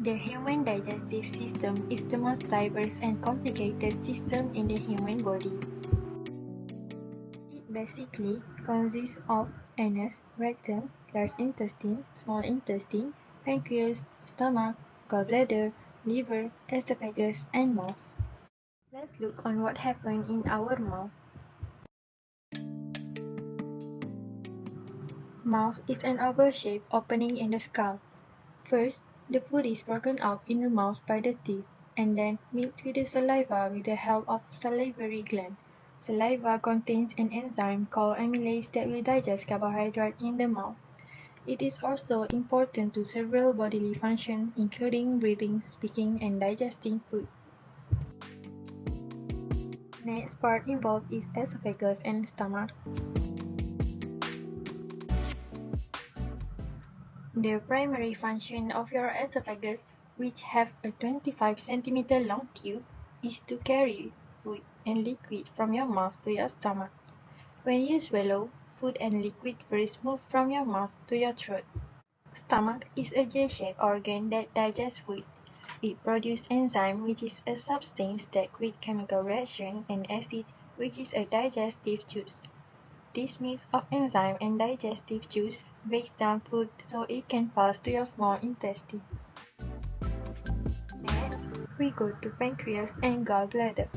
The human digestive system is the most diverse and complicated system in the human body. It basically consists of anus, rectum, large intestine, small intestine, pancreas, stomach, gallbladder, liver, esophagus, and mouth. Let's look on what happens in our mouth. Mouth is an oval-shaped opening in the skull. First, the food is broken up in the mouth by the teeth, and then mixed with the saliva with the help of salivary gland. Saliva contains an enzyme called amylase that will digest carbohydrate in the mouth. It is also important to several bodily functions including breathing, speaking, and digesting food. Next part involved is esophagus and stomach. The primary function of your esophagus, which have a 25 cm long tube, is to carry food and liquid from your mouth to your stomach. When you swallow, food and liquid first move from your mouth to your throat. Stomach is a J-shaped organ that digests food. It produces enzyme, which is a substance that creates chemical reaction, and acid, which is a digestive juice. This mix of enzyme and digestive juice breaks down food so it can pass to your small intestine. Next, we go to pancreas and gallbladder.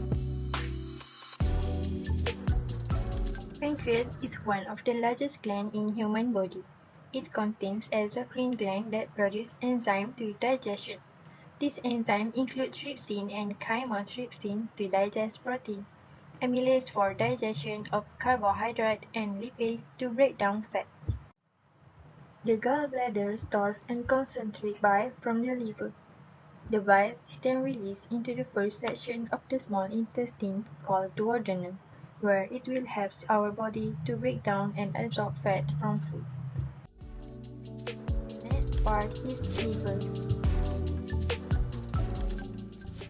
Pancreas is one of the largest glands in human body. It contains exocrine gland that produce enzyme to digestion. This enzyme includes trypsin and chymotrypsin to digest protein, amylase for digestion of carbohydrate, and lipase to break down fats. The gallbladder stores and concentrates bile from the liver. The bile is then released into the first section of the small intestine called duodenum, where it will help our body to break down and absorb fat from food. The next part is liver.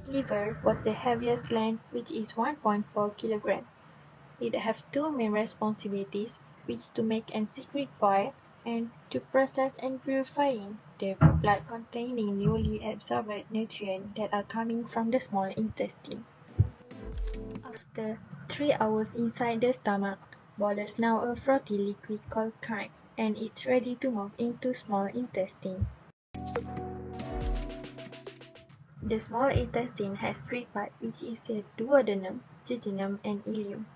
Liver was the heaviest gland, which is 1.4 kg. It has two main responsibilities, which to make and secrete bile, and to process and purifying the blood containing newly absorbed nutrients that are coming from the small intestine. After 3 hours inside the stomach, boils now a frothy liquid called chyme, and it's ready to move into small intestine. The small intestine has three parts, which is the duodenum, jejunum, and ileum.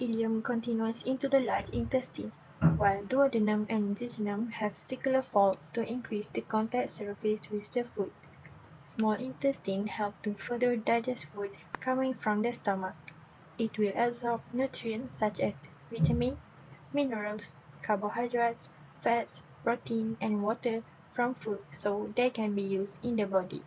Ileum continues into the large intestine, while duodenum and jejunum have circular folds to increase the contact surface with the food. Small intestine help to further digest food coming from the stomach. It will absorb nutrients such as vitamins, minerals, carbohydrates, fats, protein, and water from food so they can be used in the body.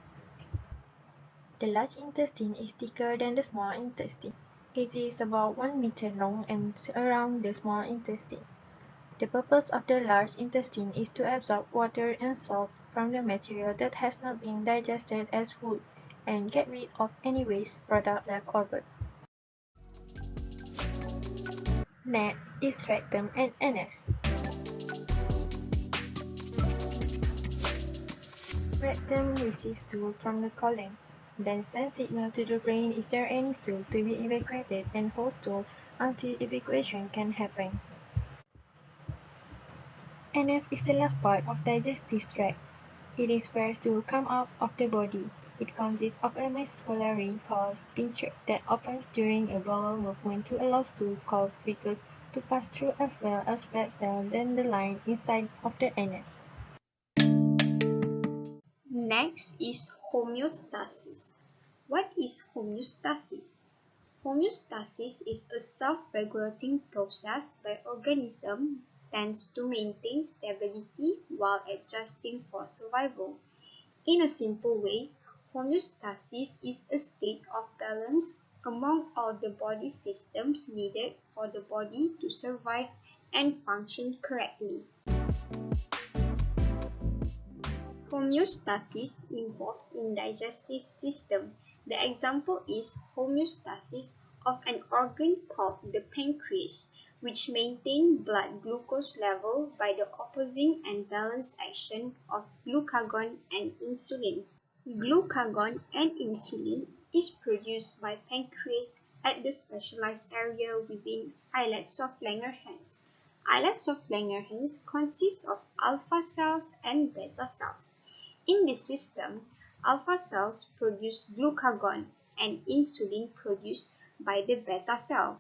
The large intestine is thicker than the small intestine. It is about 1 meter long and around the small intestine. The purpose of the large intestine is to absorb water and salt from the material that has not been digested as food and get rid of any waste product left over. Next is rectum and anus. Rectum receives stool from the colon, then sends signal to the brain if there are any stool to be evacuated and holds stool until evacuation can happen. Anus is the last part of digestive tract. It is where stool come out of the body. It consists of a muscular called sphincter that opens during a bowel movement to allow stool called fecus to pass through as well as fat cells down the line inside of the anus. Next is homeostasis. What is homeostasis? Homeostasis is a self-regulating process by organism tends to maintain stability while adjusting for survival. In a simple way, homeostasis is a state of balance among all the body systems needed for the body to survive and function correctly. Homeostasis involved in digestive system. The example is homeostasis of an organ called the pancreas, which maintain blood glucose level by the opposing and balanced action of glucagon and insulin. Glucagon and insulin is produced by pancreas at the specialized area within islets of Langerhans. Islets of Langerhans consist of alpha cells and beta cells. In this system, alpha cells produce glucagon and insulin produced by the beta cell.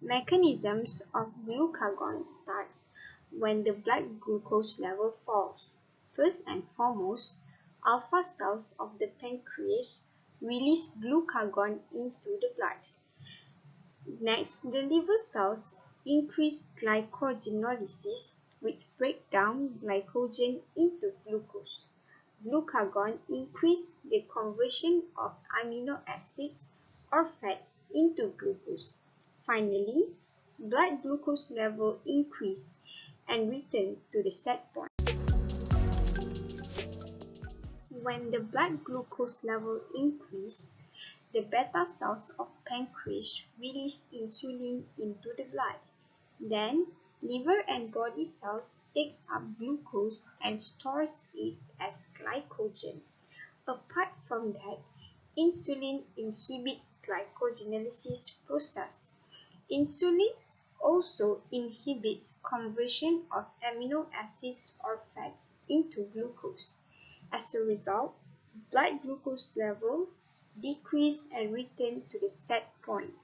Mechanisms of glucagon starts when the blood glucose level falls. First and foremost, alpha cells of the pancreas release glucagon into the blood. Next, the liver cells increase glycogenolysis, which break down glycogen into glucose. Glucagon increases the conversion of amino acids or fats into glucose. Finally, blood glucose level increase and return to the set point. When the blood glucose level increases, the beta cells of pancreas release insulin into the blood. Then, liver and body cells takes up glucose and stores it as glycogen. Apart from that, insulin inhibits glycogenolysis process. Insulin also inhibits conversion of amino acids or fats into glucose. As a result, blood glucose levels decrease and return to the set point.